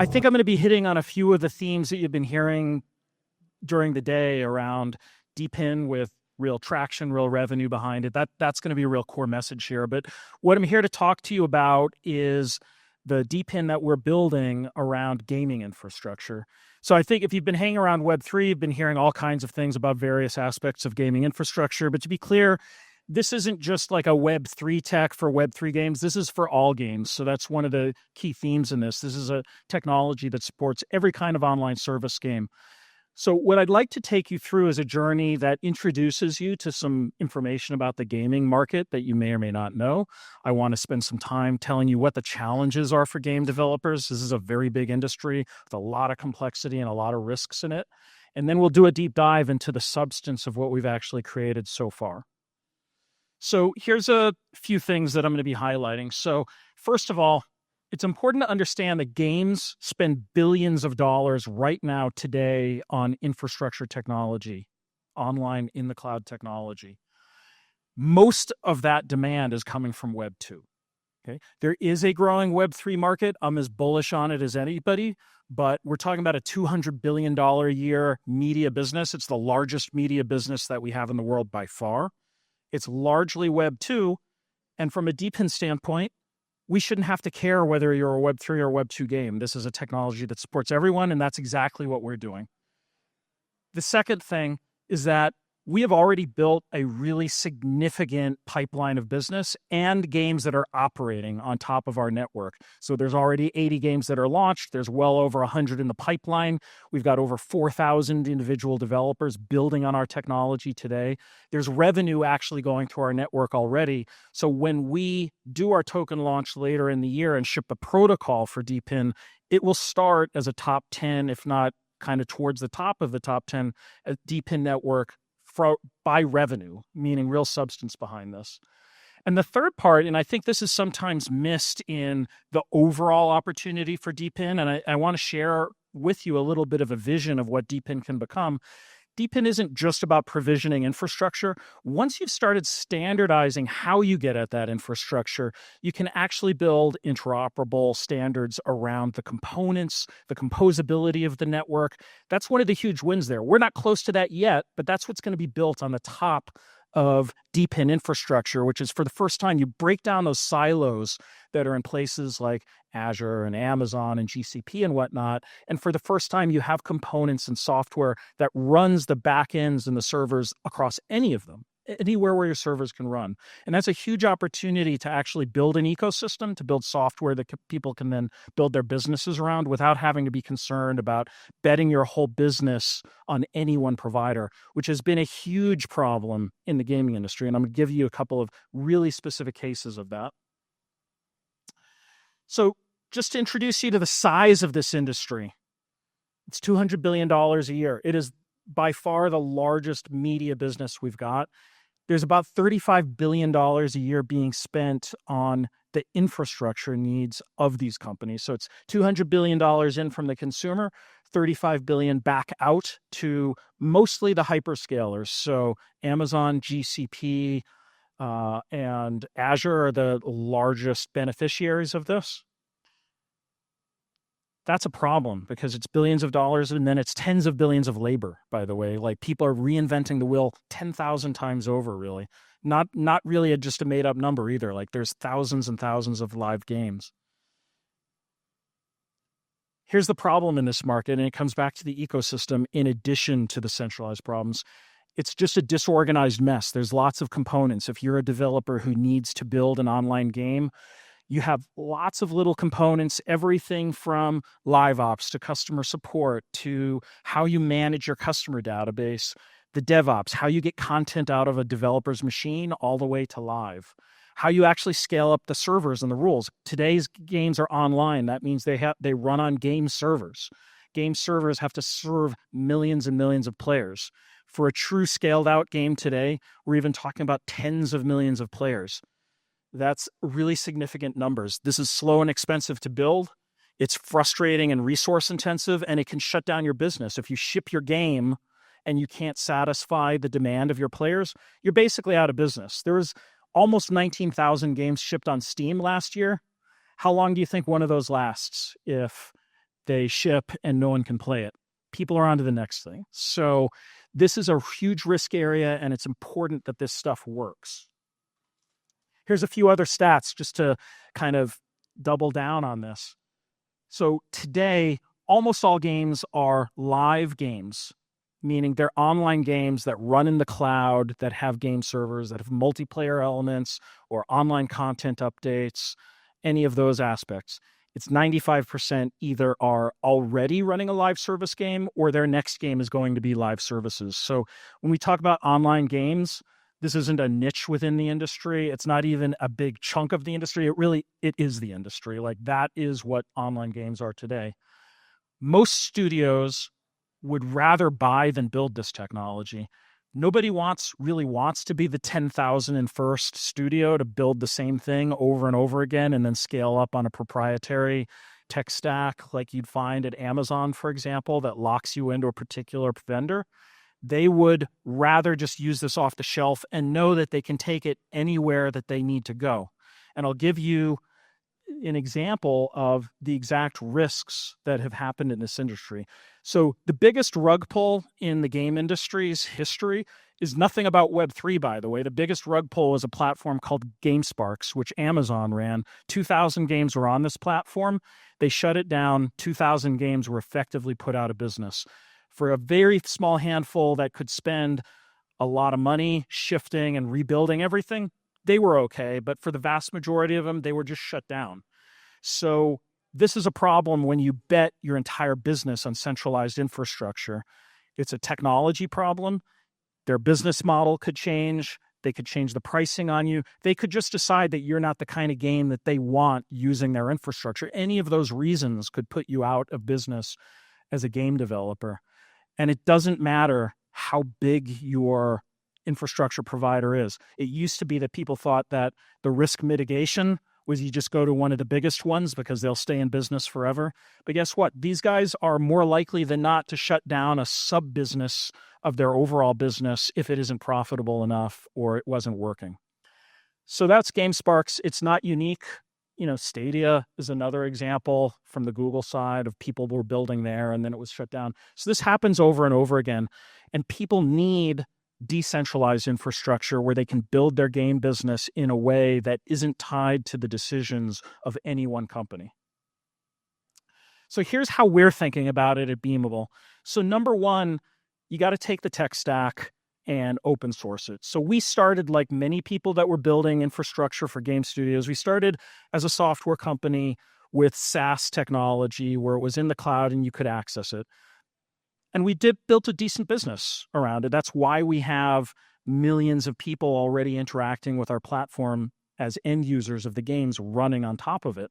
I think I'm going to be hitting on a few of the themes that you've been hearing during the day around DePIN with real traction, real revenue behind it. That's going to be a real core message here. But what I'm here to talk to you about is the DePIN that we're building around gaming infrastructure. So I think if you've been hanging around Web3, you've been hearing all kinds of things about various aspects of gaming infrastructure. But to be clear, this isn't just like a Web3 tech for Web3 games. This is for all games. So that's one of the key themes in this. This is a technology that supports every kind of online service game. So what I'd like to take you through is a journey that introduces you to some information about the gaming market that you may or may not know. I want to spend some time telling you what the challenges are for game developers. This is a very big industry with a lot of complexity and a lot of risks in it. And then we'll do a deep dive into the substance of what we've actually created so far. So here's a few things that I'm going to be highlighting. So first of all, it's important to understand that games spend billions of dollars right now today on infrastructure technology, online in the cloud technology. Most of that demand is coming from Web 2. Okay? There is a growing Web 3 market. I'm as bullish on it as anybody, but we're talking about a $200 billion a year media business. It's the largest media business that we have in the world by far. It's largely Web 2, and from a DePIN standpoint, we shouldn't have to care whether you're a Web 3 or Web 2 game. This is a technology that supports everyone, and that's exactly what we're doing. The second thing is that we have already built a really significant pipeline of business and games that are operating on top of our network. So there's already 80 games that are launched. There's well over 100 in the pipeline. We've got over 4,000 individual developers building on our technology today. There's revenue actually going through our network already. So when we do our token launch later in the year and ship the protocol for DePIN, it will start as a top 10, if not kind of towards the top of the top 10 DePIN network by revenue, meaning real substance behind this. And the third part, and I think this is sometimes missed in the overall opportunity for DePIN, and I want to share with you a little bit of a vision of what DePIN can become. DePIN isn't just about provisioning infrastructure. Once you've started standardizing how you get at that infrastructure, you can actually build interoperable standards around the components, the composability of the network. That's one of the huge wins there. We're not close to that yet, but that's what's going to be built on the top of DePIN infrastructure, which is for the first time, you break down those silos that are in places like Azure and Amazon and GCP and whatnot. And for the first time, you have components and software that runs the backends and the servers across any of them, anywhere where your servers can run. And that's a huge opportunity to actually build an ecosystem, to build software that people can then build their businesses around without having to be concerned about betting your whole business on any one provider, which has been a huge problem in the gaming industry. And I'm going to give you a couple of really specific cases of that. So just to introduce you to the size of this industry, it's $200 billion a year. It is by far the largest media business we've got. There's about $35 billion a year being spent on the infrastructure needs of these companies. So it's $200 billion in from the consumer, $35 billion back out to mostly the hyperscalers. So Amazon, GCP, and Azure are the largest beneficiaries of this. That's a problem because it's billions of dollars and then it's tens of billions of labor, by the way. Like people are reinventing the wheel 10,000 times over, really. Not really just a made up number either. Like there's thousands and thousands of live games. Here's the problem in this market, and it comes back to the ecosystem in addition to the centralized problems. It's just a disorganized mess. There's lots of components. If you're a developer who needs to build an online game, you have lots of little components, everything from live ops to customer support to how you manage your customer database, the DevOps, how you get content out of a developer's machine all the way to live, how you actually scale up the servers and the rules. Today's games are online. That means they run on game servers. Game servers have to serve millions and millions of players. For a true scaled out game today, we're even talking about tens of millions of players. That's really significant numbers. This is slow and expensive to build. It's frustrating and resource intensive, and it can shut down your business. If you ship your game and you can't satisfy the demand of your players, you're basically out of business. There was almost 19,000 games shipped on Steam last year. How long do you think one of those lasts if they ship, and no one can play it. People are on to the next thing. So this is a huge risk area, and it's important that this stuff works. Here's a few other stats just to kind of double down on this. So today, almost all games are live games, meaning they're online games that run in the cloud, that have game servers, that have multiplayer elements or online content updates, any of those aspects. It's 95% either are already running a live service game or their next game is going to be live services. So when we talk about online games, this isn't a niche within the industry. It's not even a big chunk of the industry. It is the industry. Like, that is what online games are today. Most studios would rather buy than build this technology. Nobody really wants to be the 10,001st studio to build the same thing over and over again and then scale up on a proprietary tech stack like you'd find at Amazon, for example, that locks you into a particular vendor. They would rather just use this off the shelf and know that they can take it anywhere that they need to go. And I'll give you an example of the exact risks that have happened in this industry. So the biggest rug pull in the game industry's history is nothing about Web3, by the way. The biggest rug pull was a platform called GameSparks, which Amazon ran. 2,000 games were on this platform. They shut it down. 2,000 games were effectively put out of business. For a very small handful that could spend a lot of money shifting and rebuilding everything, they were okay. But for the vast majority of them, they were just shut down. So this is a problem when you bet your entire business on centralized infrastructure. It's a technology problem. Their business model could change. They could change the pricing on you. They could just decide that you're not the kind of game that they want using their infrastructure. Any of those reasons could put you out of business as a game developer. And it doesn't matter how big your infrastructure provider is. It used to be that people thought that the risk mitigation was you just go to one of the biggest ones because they'll stay in business forever. But guess what? These guys are more likely than not to shut down a sub-business of their overall business if it isn't profitable enough or it wasn't working. So that's GameSparks. It's not unique. Stadia is another example from the Google side of people were building there and then it was shut down. So this happens over and over again. And people need decentralized infrastructure where they can build their game business in a way that isn't tied to the decisions of any one company. So here's how we're thinking about it at Beamable. So number one, you got to take the tech stack and open source it. So we started, like many people that were building infrastructure for game studios, we started as a software company with SaaS technology where it was in the cloud and you could access it. And we built a decent business around it. That's why we have millions of people already interacting with our platform as end users of the games running on top of it.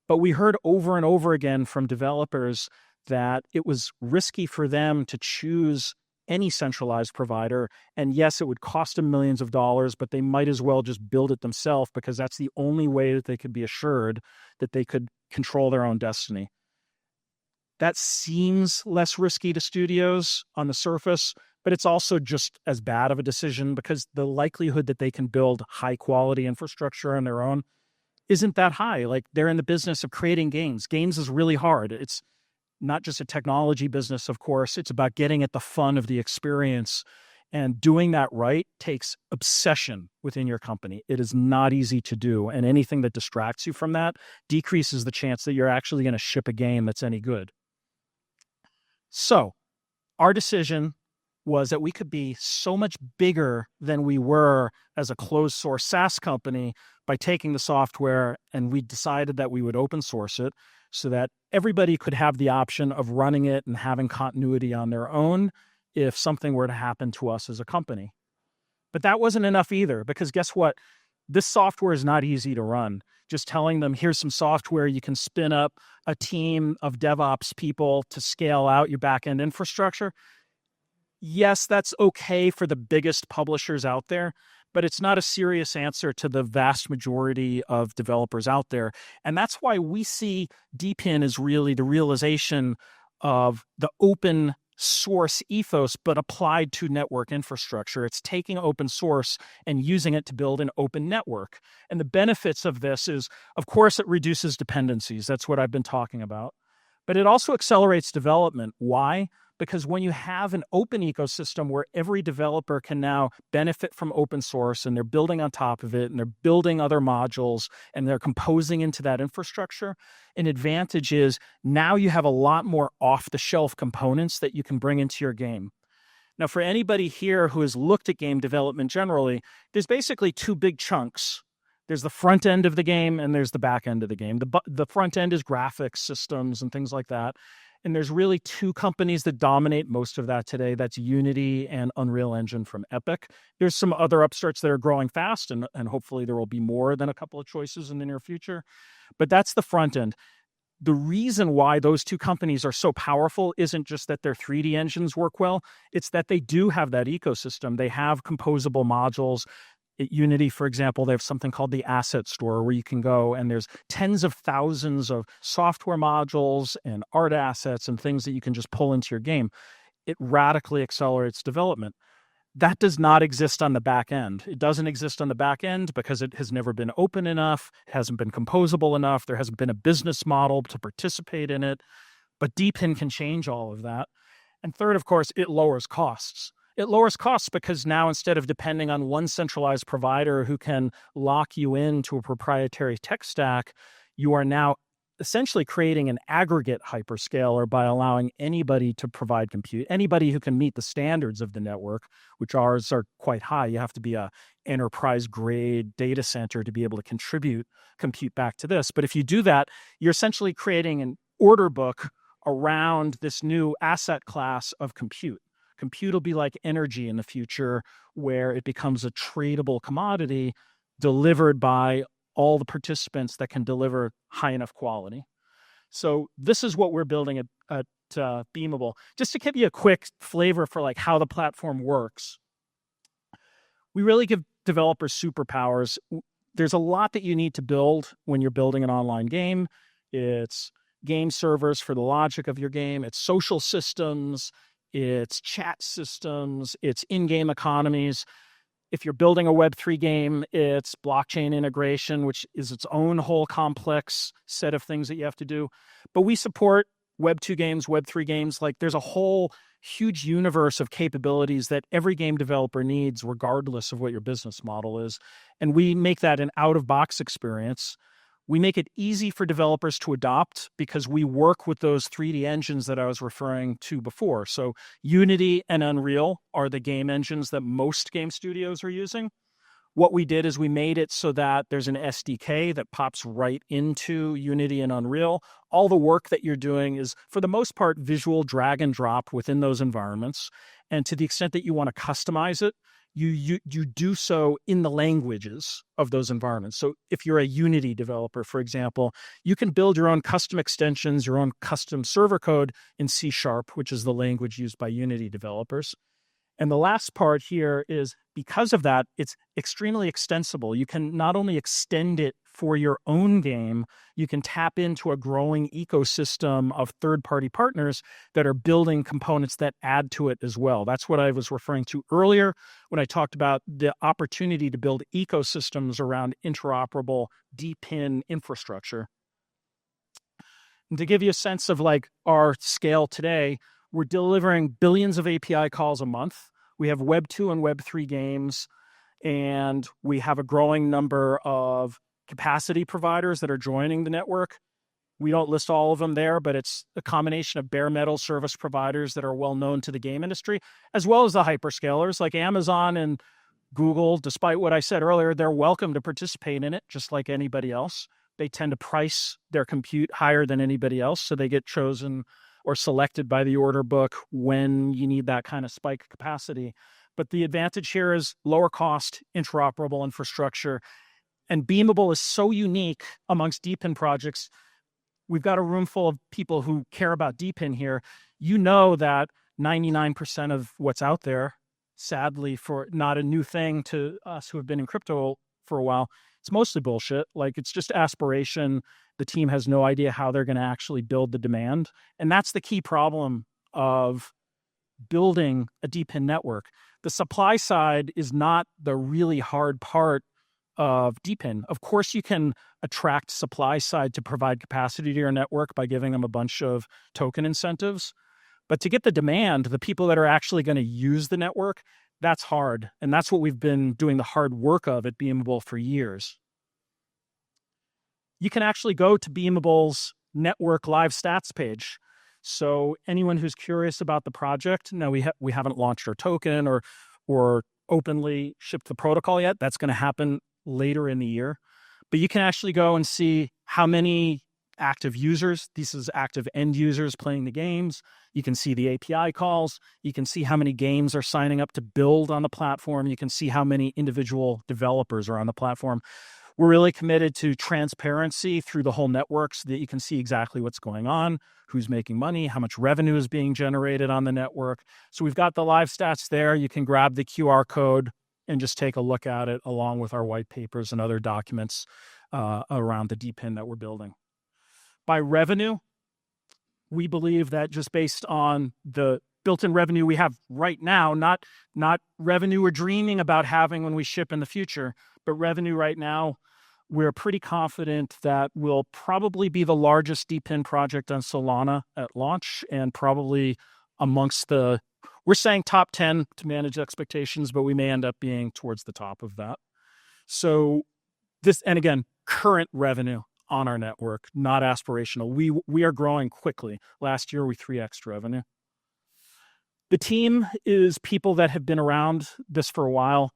But we heard over and over again from developers that it was risky for them to choose any centralized provider. And yes, it would cost them millions of dollars, but they might as well just build it themselves because that's the only way that they could be assured that they could control their own destiny. That seems less risky to studios on the surface, but it's also just as bad of a decision because the likelihood that they can build high quality infrastructure on their own isn't that high. Like, they're in the business of creating games. Games is really hard. It's not just a technology business, of course. It's about getting at the fun of the experience. And doing that right takes obsession within your company. It is not easy to do. And anything that distracts you from that decreases the chance that you're actually going to ship a game that's any good. So our decision was that we could be so much bigger than we were as a closed source SaaS company by taking the software, and we decided that we would open source it so that everybody could have the option of running it and having continuity on their own if something were to happen to us as a company. But that wasn't enough either, because guess what? This software is not easy to run. Just telling them, here's some software, you can spin up a team of DevOps people to scale out your backend infrastructure. Yes, that's okay for the biggest publishers out there, but it's not a serious answer to the vast majority of developers out there. And that's why we see DePIN as really the realization of the open source ethos, but applied to network infrastructure. It's taking open source and using it to build an open network. And the benefits of this is, of course, it reduces dependencies. That's what I've been talking about. But it also accelerates development. Why? Because when you have an open ecosystem where every developer can now benefit from open source and they're building on top of it and they're building other modules and they're composing into that infrastructure, an advantage is now you have a lot more off-the-shelf components that you can bring into your game. Now, for anybody here who has looked at game development generally, there's basically two big chunks. There's the front end of the game and there's the back end of the game. The front end is graphics, systems, and things like that. And there's really two companies that dominate most of that today. That's Unity and Unreal Engine from Epic. There's some other upstarts that are growing fast, and hopefully there will be more than a couple of choices in the near future. But that's the front end. The reason why those two companies are so powerful isn't just that their 3D engines work well. It's that they do have that ecosystem. They have composable modules. At Unity, for example, they have something called the Asset Store where you can go and there's tens of thousands of software modules and art assets and things that you can just pull into your game. It radically accelerates development. That does not exist on the back end. It doesn't exist on the back end because it has never been open enough. It hasn't been composable enough. There hasn't been a business model to participate in it. But DePIN can change all of that. And third, of course, it lowers costs. It lowers costs because now instead of depending on one centralized provider who can lock you into a proprietary tech stack, you are now essentially creating an aggregate hyperscaler by allowing anybody to provide compute, anybody who can meet the standards of the network, which ours are quite high. You have to be a enterprise grade data center to be able to contribute compute back to this. But if you do that, you're essentially creating an order book around this new asset class of compute. Compute will be like energy in the future, where it becomes a tradable commodity delivered by all the participants that can deliver high enough quality. So this is what we're building at Beamable. Just to give you a quick flavor for like how the platform works, we really give developers superpowers. There's a lot that you need to build when you're building an online game. It's game servers for the logic of your game. It's social systems. It's chat systems, it's in-game economies. If you're building a Web3 game, it's blockchain integration, which is its own whole complex set of things that you have to do. But we support Web2 games, Web3 games. Like there's a whole huge universe of capabilities that every game developer needs, regardless of what your business model is. And we make that an out-of-box experience. We make it easy for developers to adopt because we work with those 3D engines that I was referring to before. So Unity and Unreal are the game engines that most game studios are using. What we did is we made it so that there's an SDK that pops right into Unity and Unreal. All the work that you're doing is, for the most part, visual drag and drop within those environments. And to the extent that you want to customize it, you do so in the languages of those environments. So if you're a Unity developer, for example, you can build your own custom extensions, your own custom server code in C#, which is the language used by Unity developers. And the last part here is because of that, it's extremely extensible. You can not only extend it for your own game, you can tap into a growing ecosystem of third-party partners that are building components that add to it as well. That's what I was referring to earlier when I talked about the opportunity to build ecosystems around interoperable DePIN infrastructure. And to give you a sense of like our scale today, we're delivering billions of API calls a month. We have Web 2 and Web 3 games, and we have a growing number of capacity providers that are joining the network. We don't list all of them there, but it's a combination of bare metal service providers that are well known to the game industry, as well as the hyperscalers like Amazon and Google. Despite what I said earlier, they're welcome to participate in it, just like anybody else. They tend to price their compute higher than anybody else, so they get chosen or selected by the order book when you need that kind of spike capacity. But the advantage here is lower cost, interoperable infrastructure. And Beamable is so unique amongst DePIN projects. We've got a room full of people who care about DePIN here. You know that 99% of what's out there, sadly, for not a new thing to us who have been in crypto for a while, it's mostly bullshit. Like it's just aspiration. The team has no idea how they're going to actually build the demand. And that's the key problem of building a DePIN network. The supply side is not the really hard part of DePIN. Of course, you can attract supply side to provide capacity to your network by giving them a bunch of token incentives. But to get the demand, the people that are actually going to use the network, that's hard. And that's what we've been doing the hard work of at Beamable for years. You can actually go to Beamable's network live stats page. So anyone who's curious about the project, now we haven't launched our token or openly shipped the protocol yet. That's going to happen later in the year. But you can actually go and see how many active users, this is active end users playing the games. You can see the API calls. You can see how many games are signing up to build on the platform. You can see how many individual developers are on the platform. We're really committed to transparency through the whole network so that you can see exactly what's going on, who's making money, how much revenue is being generated on the network. So we've got the live stats there. You can grab the QR code and just take a look at it along with our white papers and other documents around the DePIN that we're building. By revenue, we believe that just based on the built-in revenue we have right now, not revenue we're dreaming about having when we ship in the future, but revenue right now, we're pretty confident that we'll probably be the largest DePIN project on Solana at launch and probably amongst we're saying top 10 to manage expectations, but we may end up being towards the top of that. So this, and again, current revenue on our network, not aspirational. We are growing quickly. Last year, we 3x'd revenue. The team is people that have been around this for a while.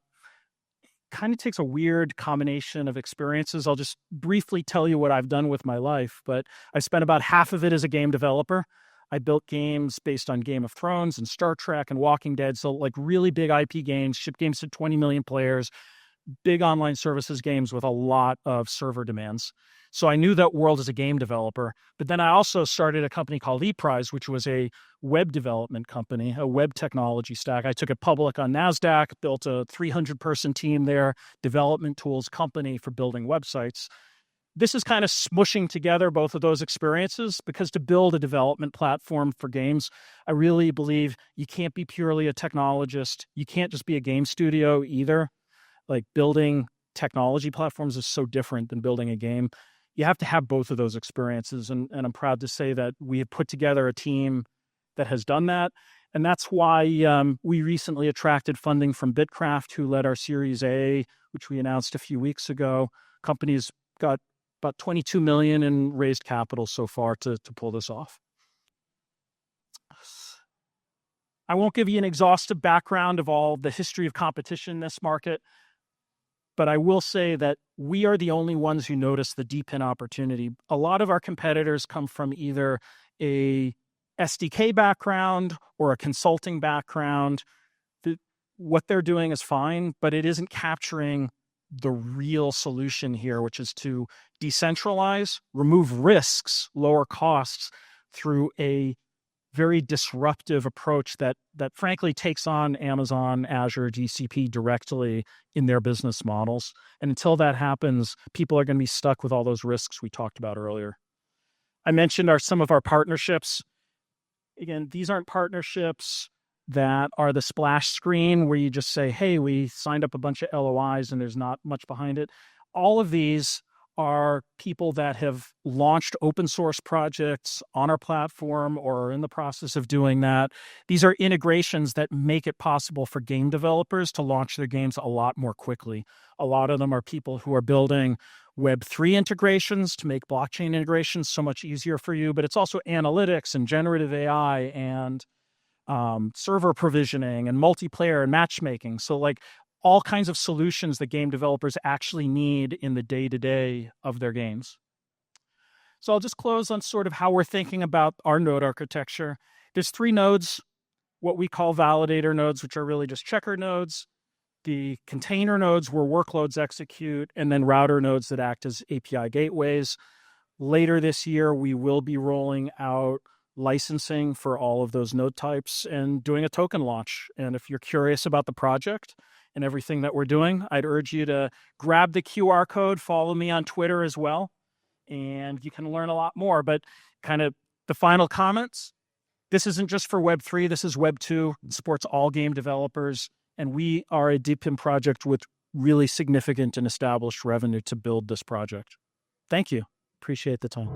Kind of takes a weird combination of experiences. I'll just briefly tell you what I've done with my life, but I spent about half of it as a game developer. I built games based on Game of Thrones and Star Trek and Walking Dead, so like really big IP games, shipped games to 20 million players, big online services games with a lot of server demands. So I knew that world as a game developer. But then I also started a company called ePrize, which was a web development company, a web technology stack. I took it public on NASDAQ, built a 300-person team there, development tools company for building websites. This is kind of smushing together both of those experiences because to build a development platform for games, I really believe you can't be purely a technologist. You can't just be a game studio either. Like building technology platforms is so different than building a game. You have to have both of those experiences. And I'm proud to say that we have put together a team that has done that. And that's why we recently attracted funding from Bitcraft, who led our Series A, which we announced a few weeks ago. Company's got about 22 million in raised capital so far to pull this off. I won't give you an exhaustive background of all the history of competition in this market, but I will say that we are the only ones who notice the DePIN opportunity. A lot of our competitors come from either a SDK background or a consulting background. What they're doing is fine, but it isn't capturing the real solution here, which is to decentralize, remove risks, lower costs through a very disruptive approach that frankly takes on Amazon, Azure, GCP directly in their business models. And until that happens, people are going to be stuck with all those risks we talked about earlier. I mentioned some of our partnerships. Again, these aren't partnerships that are the splash screen where you just say, hey, we signed up a bunch of LOIs and there's not much behind it. All of these are people that have launched open source projects on our platform or are in the process of doing that. These are integrations that make it possible for game developers to launch their games a lot more quickly. A lot of them are people who are building Web3 integrations to make blockchain integrations so much easier for you, but it's also analytics and generative AI and server provisioning and multiplayer and matchmaking. So like all kinds of solutions that game developers actually need in the day-to-day of their games. So I'll just close on sort of how we're thinking about our node architecture. There's 3 nodes, what we call validator nodes, which are really just checker nodes, the container nodes where workloads execute, and then router nodes that act as API gateways. Later this year, we will be rolling out licensing for all of those node types and doing a token launch. And if you're curious about the project and everything that we're doing, I'd urge you to grab the QR code, follow me on Twitter as well, and you can learn a lot more. But kind of the final comments, this isn't just for Web3, this is Web2. It supports all game developers, and we are a DePIN project with really significant and established revenue to build this project. Thank you. Appreciate the time.